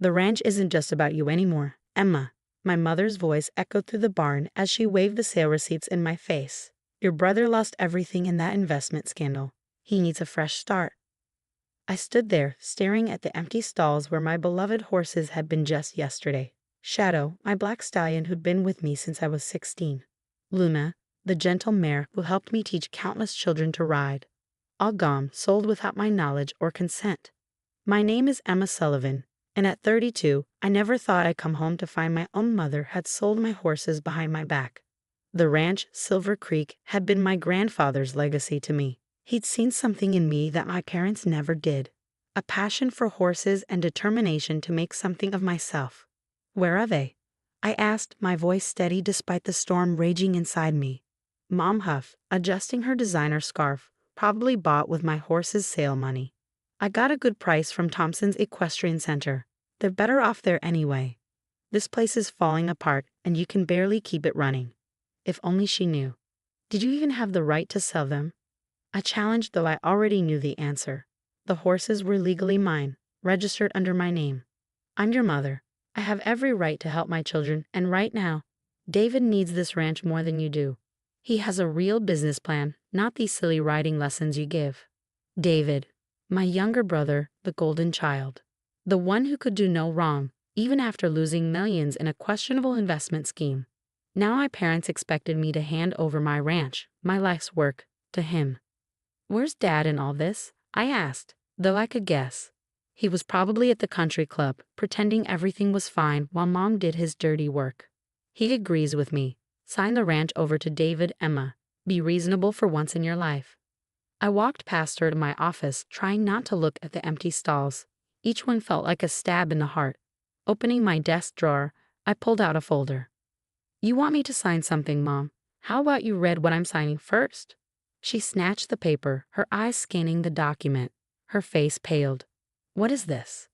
The ranch isn't just about you anymore, Emma. My mother's voice echoed through the barn as she waved the sale receipts in my face. Your brother lost everything in that investment scandal. He needs a fresh start. I stood there, staring at the empty stalls where my beloved horses had been just yesterday. Shadow, my black stallion who'd been with me since I was 16. Luna, the gentle mare who helped me teach countless children to ride. All gone, sold without my knowledge or consent. My name is Emma Sullivan, and at 32, I never thought I'd come home to find my own mother had sold my horses behind my back. The ranch, Silver Creek, had been my grandfather's legacy to me. He'd seen something in me that my parents never did. A passion for horses and determination to make something of myself. Where are they? I asked, my voice steady despite the storm raging inside me. Mom huffed, adjusting her designer scarf, probably bought with my horse's sale money. I got a good price from Thompson's Equestrian Center. They're better off there anyway. This place is falling apart, and you can barely keep it running. If only she knew. Did you even have the right to sell them? I challenged, though I already knew the answer. The horses were legally mine, registered under my name. I'm your mother. I have every right to help my children, and right now, David needs this ranch more than you do. He has a real business plan, not these silly riding lessons you give. David, my younger brother, the golden child. The one who could do no wrong, even after losing millions in a questionable investment scheme. Now my parents expected me to hand over my ranch, my life's work, to him. Where's Dad in all this? I asked, though I could guess. He was probably at the country club, pretending everything was fine while Mom did his dirty work. He agrees with me. Sign the ranch over to David. Emma. Be reasonable for once in your life. I walked past her to my office, trying not to look at the empty stalls. Each one felt like a stab in the heart. Opening my desk drawer, I pulled out a folder. You want me to sign something, Mom? How about you read what I'm signing first? She snatched the paper, her eyes scanning the document. Her face paled. What is this?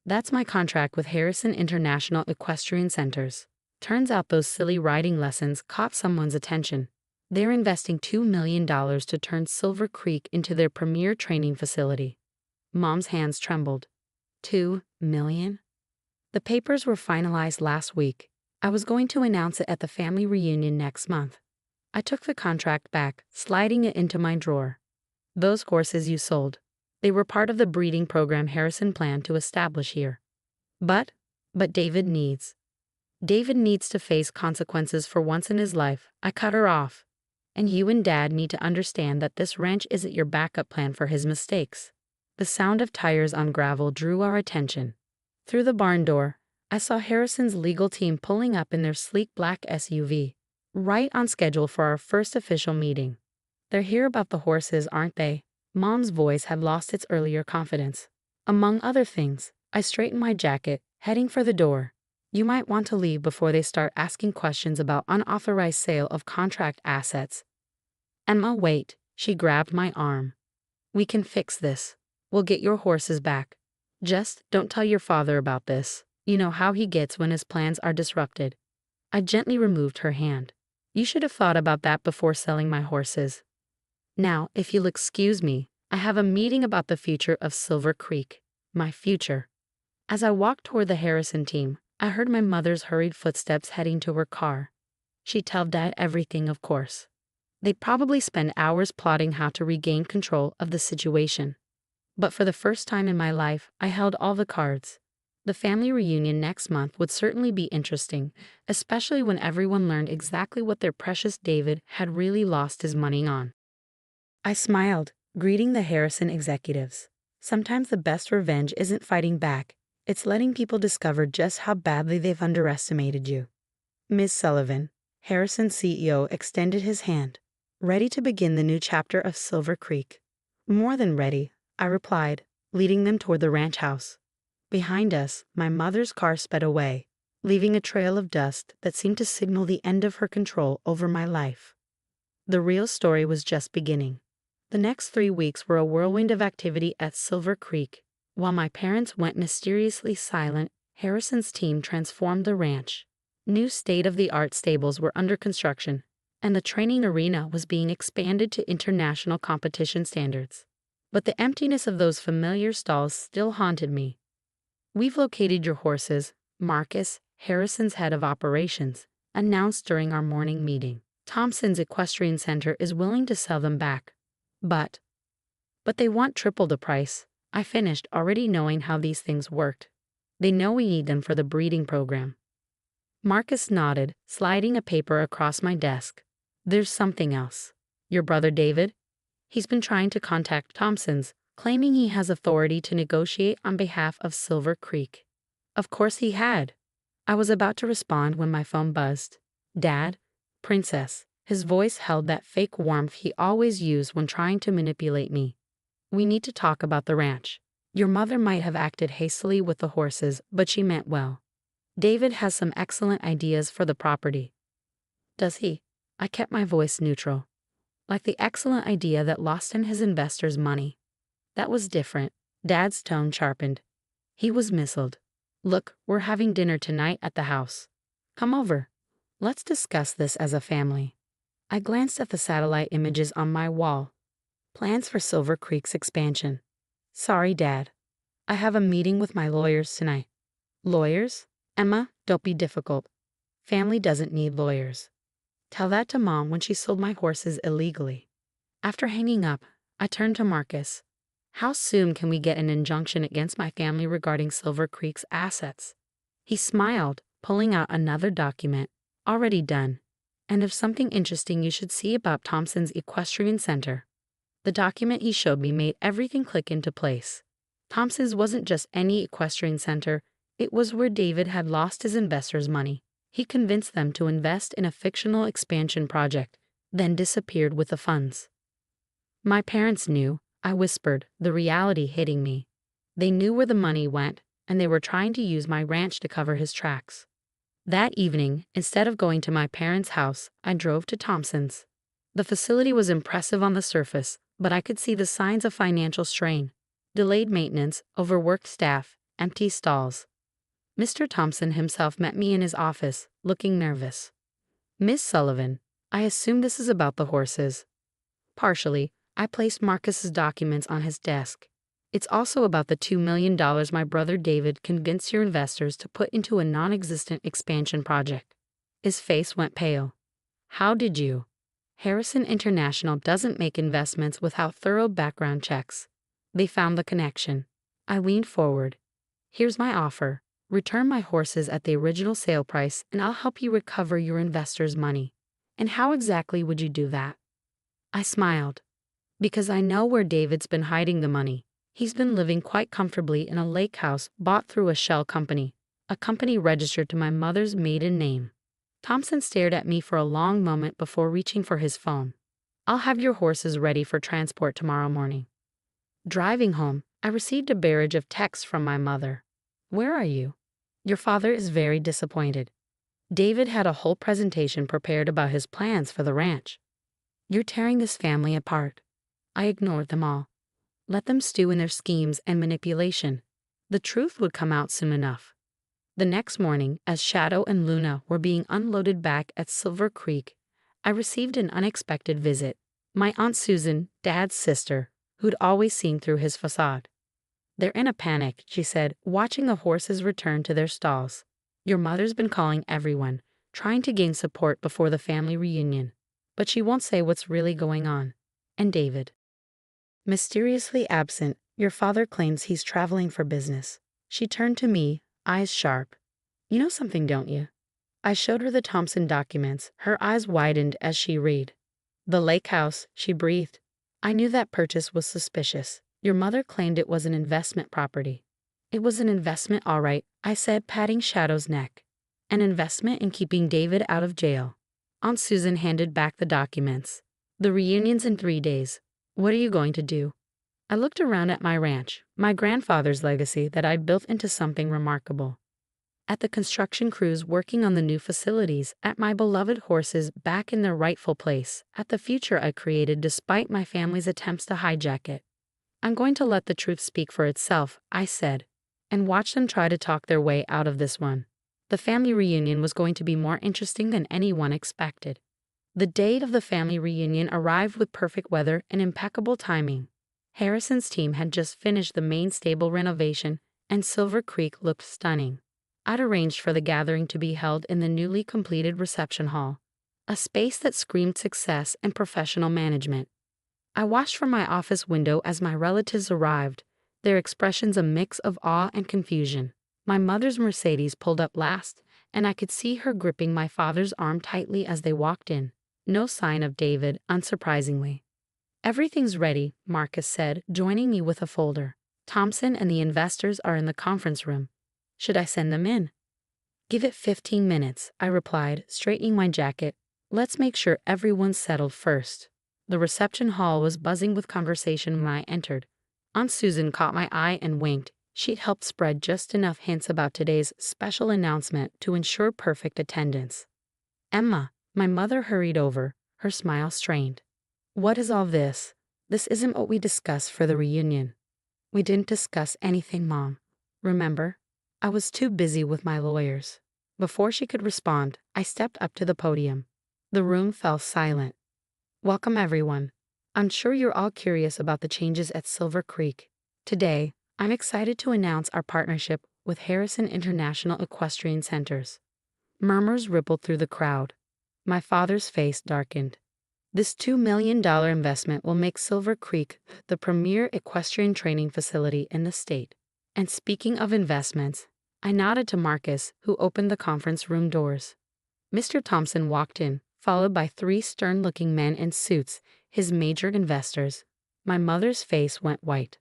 That's my contract with Harrison International Equestrian Centers. Turns out those silly riding lessons caught someone's attention. They're investing $2 million to turn Silver Creek into their premier training facility. Mom's hands trembled. $2 million? The papers were finalized last week. I was going to announce it at the family reunion next month. I took the contract back, sliding it into my drawer. Those horses you sold. They were part of the breeding program Harrison planned to establish here. But David needs to face consequences for once in his life. I cut her off. And you and Dad need to understand that this ranch isn't your backup plan for his mistakes. The sound of tires on gravel drew our attention. Through the barn door, I saw Harrison's legal team pulling up in their sleek black SUV, right on schedule for our first official meeting. They're here about the horses, aren't they? Mom's voice had lost its earlier confidence. Among other things, I straightened my jacket, heading for the door. You might want to leave before they start asking questions about unauthorized sale of contract assets. Emma, wait, she grabbed my arm. We can fix this. We'll get your horses back. Just don't tell your father about this. You know how he gets when his plans are disrupted. I gently removed her hand. You should have thought about that before selling my horses. Now, if you'll excuse me, I have a meeting about the future of Silver Creek. My future. As I walked toward the Harrison team, I heard my mother's hurried footsteps heading to her car. She'd tell Dad everything, of course. They'd probably spend hours plotting how to regain control of the situation. But for the first time in my life, I held all the cards. The family reunion next month would certainly be interesting, especially when everyone learned exactly what their precious David had really lost his money on. I smiled, greeting the Harrison executives. Sometimes the best revenge isn't fighting back, it's letting people discover just how badly they've underestimated you. Ms. Sullivan, Harrison's CEO, extended his hand, ready to begin the new chapter of Silver Creek. More than ready, I replied, leading them toward the ranch house. Behind us, my mother's car sped away, leaving a trail of dust that seemed to signal the end of her control over my life. The real story was just beginning. The next 3 weeks were a whirlwind of activity at Silver Creek. While my parents went mysteriously silent, Harrison's team transformed the ranch. New state-of-the-art stables were under construction, and the training arena was being expanded to international competition standards. But the emptiness of those familiar stalls still haunted me. "We've located your horses," Marcus, Harrison's head of operations, announced during our morning meeting. "Thompson's Equestrian Center is willing to sell them back. But they want triple the price," I finished, already knowing how these things worked. "They know we need them for the breeding program." Marcus nodded, sliding a paper across my desk. "There's something else. Your brother David? He's been trying to contact Thompson's, claiming he has authority to negotiate on behalf of Silver Creek." Of course he had. I was about to respond when my phone buzzed. "Dad? Princess." His voice held that fake warmth he always used when trying to manipulate me. "We need to talk about the ranch. Your mother might have acted hastily with the horses, but she meant well. David has some excellent ideas for the property." "Does he?" I kept my voice neutral. "Like the excellent idea that lost in his investors' money." That was different. Dad's tone sharpened. He was misled. "Look, we're having dinner tonight at the house. Come over. Let's discuss this as a family." I glanced at the satellite images on my wall. Plans for Silver Creek's expansion. "Sorry, Dad. I have a meeting with my lawyers tonight." "Lawyers? Emma, don't be difficult. Family doesn't need lawyers. Tell that to Mom when she sold my horses illegally." After hanging up, I turned to Marcus. "How soon can we get an injunction against my family regarding Silver Creek's assets?" He smiled, pulling out another document. "Already done. And if something interesting you should see about Thompson's Equestrian Center." The document he showed me made everything click into place. Thompson's wasn't just any equestrian center, it was where David had lost his investors' money. He convinced them to invest in a fictional expansion project, then disappeared with the funds. "My parents knew," I whispered, the reality hitting me. "They knew where the money went, and they were trying to use my ranch to cover his tracks." That evening, instead of going to my parents' house, I drove to Thompson's. The facility was impressive on the surface, but I could see the signs of financial strain: delayed maintenance, overworked staff, empty stalls. Mr. Thompson himself met me in his office, looking nervous. "Miss Sullivan, I assume this is about the horses." Partially. I placed Marcus's documents on his desk. "It's also about the $2 million my brother David convinced your investors to put into a non-existent expansion project." His face went pale. "How did you?" "Harrison International doesn't make investments without thorough background checks. They found the connection." I leaned forward. "Here's my offer. Return my horses at the original sale price, and I'll help you recover your investors' money." "And how exactly would you do that?" I smiled. "Because I know where David's been hiding the money. He's been living quite comfortably in a lake house bought through a shell company, a company registered to my mother's maiden name." Thompson stared at me for a long moment before reaching for his phone. "I'll have your horses ready for transport tomorrow morning." Driving home, I received a barrage of texts from my mother. "Where are you? Your father is very disappointed. David had a whole presentation prepared about his plans for the ranch. You're tearing this family apart." I ignored them all. Let them stew in their schemes and manipulation. The truth would come out soon enough. The next morning, as Shadow and Luna were being unloaded back at Silver Creek, I received an unexpected visit. My Aunt Susan, Dad's sister, who'd always seen through his facade. "They're in a panic," she said, watching the horses return to their stalls. "Your mother's been calling everyone, trying to gain support before the family reunion. But she won't say what's really going on. And David, mysteriously absent. Your father claims he's traveling for business." She turned to me, eyes sharp. "You know something, don't you?" I showed her the Thompson documents. Her eyes widened as she read. "The lake house," she breathed. "I knew that purchase was suspicious. Your mother claimed it was an investment property." "It was an investment, all right," I said, patting Shadow's neck. "An investment in keeping David out of jail." Aunt Susan handed back the documents. "The reunion's in 3 days. What are you going to do?" I looked around at my ranch, my grandfather's legacy that I'd built into something remarkable. At the construction crews working on the new facilities, at my beloved horses back in their rightful place, at the future I created despite my family's attempts to hijack it. "I'm going to let the truth speak for itself," I said, "and watch them try to talk their way out of this one." The family reunion was going to be more interesting than anyone expected. The date of the family reunion arrived with perfect weather and impeccable timing. Harrison's team had just finished the main stable renovation, and Silver Creek looked stunning. I'd arranged for the gathering to be held in the newly completed reception hall, a space that screamed success and professional management. I watched from my office window as my relatives arrived, their expressions a mix of awe and confusion. My mother's Mercedes pulled up last, and I could see her gripping my father's arm tightly as they walked in. No sign of David, unsurprisingly. "Everything's ready," Marcus said, joining me with a folder. "Thompson and the investors are in the conference room. Should I send them in?" "Give it 15 minutes," I replied, straightening my jacket. "Let's make sure everyone's settled first." The reception hall was buzzing with conversation when I entered. Aunt Susan caught my eye and winked. She'd helped spread just enough hints about today's special announcement to ensure perfect attendance. "Emma," my mother hurried over, her smile strained. "What is all this? This isn't what we discussed for the reunion." "We didn't discuss anything, Mom. Remember? I was too busy with my lawyers." Before she could respond, I stepped up to the podium. The room fell silent. "Welcome, everyone. I'm sure you're all curious about the changes at Silver Creek. Today, I'm excited to announce our partnership with Harrison International Equestrian Centers." Murmurs rippled through the crowd. My father's face darkened. "This $2 million investment will make Silver Creek the premier equestrian training facility in the state." And speaking of investments, I nodded to Marcus, who opened the conference room doors. Mr. Thompson walked in, followed by 3 stern-looking men in suits, his major investors. My mother's face went white.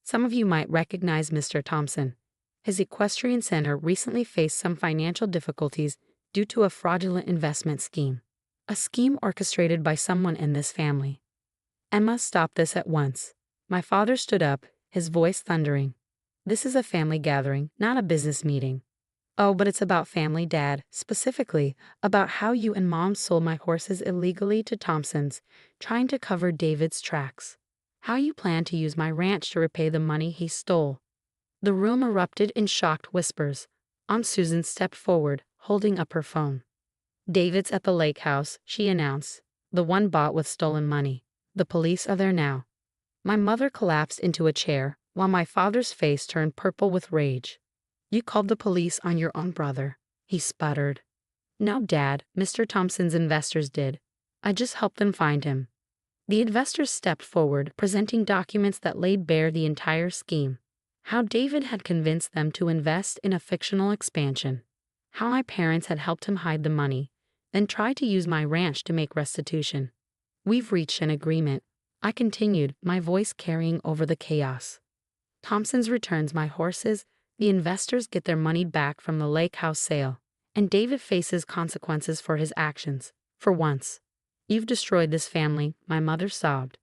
Some of you might recognize Mr. Thompson. His equestrian center recently faced some financial difficulties due to a fraudulent investment scheme. A scheme orchestrated by someone in this family. "Emma, stop this at once." My father stood up, his voice thundering. "This is a family gathering, not a business meeting." "Oh, but it's about family, Dad, specifically about how you and Mom sold my horses illegally to Thompson's, trying to cover David's tracks. How you plan to use my ranch to repay the money he stole." The room erupted in shocked whispers. Aunt Susan stepped forward, holding up her phone. "David's at the lake house," she announced. "The one bought with stolen money. The police are there now." My mother collapsed into a chair, while my father's face turned purple with rage. "You called the police on your own brother," he sputtered. "No, Dad, Mr. Thompson's investors did. I just helped them find him." The investors stepped forward, presenting documents that laid bare the entire scheme. How David had convinced them to invest in a fictional expansion. How my parents had helped him hide the money, then tried to use my ranch to make restitution. "We've reached an agreement," I continued, my voice carrying over the chaos. "Thompson's returns my horses, the investors get their money back from the lake house sale, and David faces consequences for his actions, for once." "You've destroyed this family," my mother sobbed.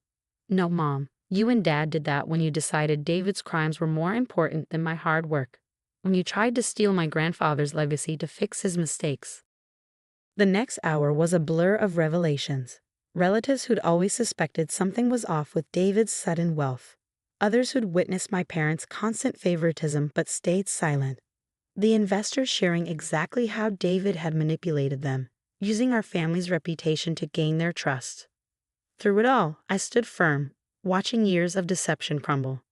"No, Mom. You and Dad did that when you decided David's crimes were more important than my hard work. When you tried to steal my grandfather's legacy to fix his mistakes." The next hour was a blur of revelations. Relatives who'd always suspected something was off with David's sudden wealth. Others who'd witnessed my parents' constant favoritism but stayed silent. The investors sharing exactly how David had manipulated them, using our family's reputation to gain their trust. Through it all, I stood firm, watching years of deception crumble.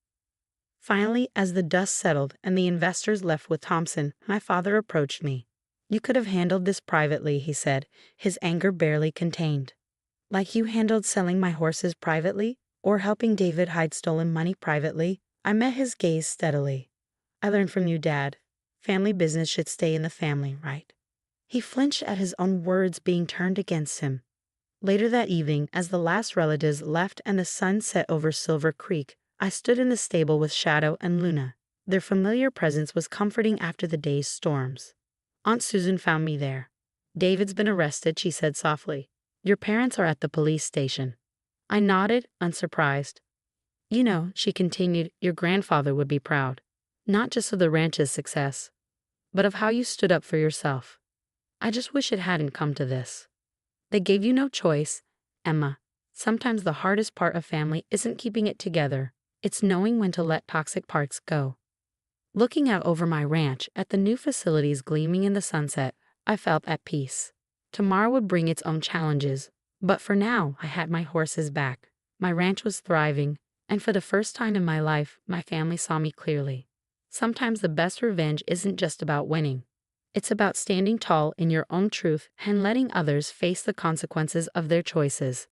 Finally, as the dust settled and the investors left with Thompson, my father approached me. "You could have handled this privately," he said, his anger barely contained. "Like you handled selling my horses privately, or helping David hide stolen money privately." I met his gaze steadily. "I learned from you, Dad. Family business should stay in the family, right?" He flinched at his own words being turned against him. Later that evening, as the last relatives left and the sun set over Silver Creek, I stood in the stable with Shadow and Luna. Their familiar presence was comforting after the day's storms. Aunt Susan found me there. "David's been arrested," she said softly. "Your parents are at the police station." I nodded, unsurprised. "You know," she continued, "your grandfather would be proud. Not just of the ranch's success, but of how you stood up for yourself. I just wish it hadn't come to this." "They gave you no choice, Emma. Sometimes the hardest part of family isn't keeping it together. It's knowing when to let toxic parts go." Looking out over my ranch at the new facilities gleaming in the sunset, I felt at peace. Tomorrow would bring its own challenges, but for now I had my horses back. My ranch was thriving, and for the first time in my life, my family saw me clearly. Sometimes the best revenge isn't just about winning. It's about standing tall in your own truth and letting others face the consequences of their choices.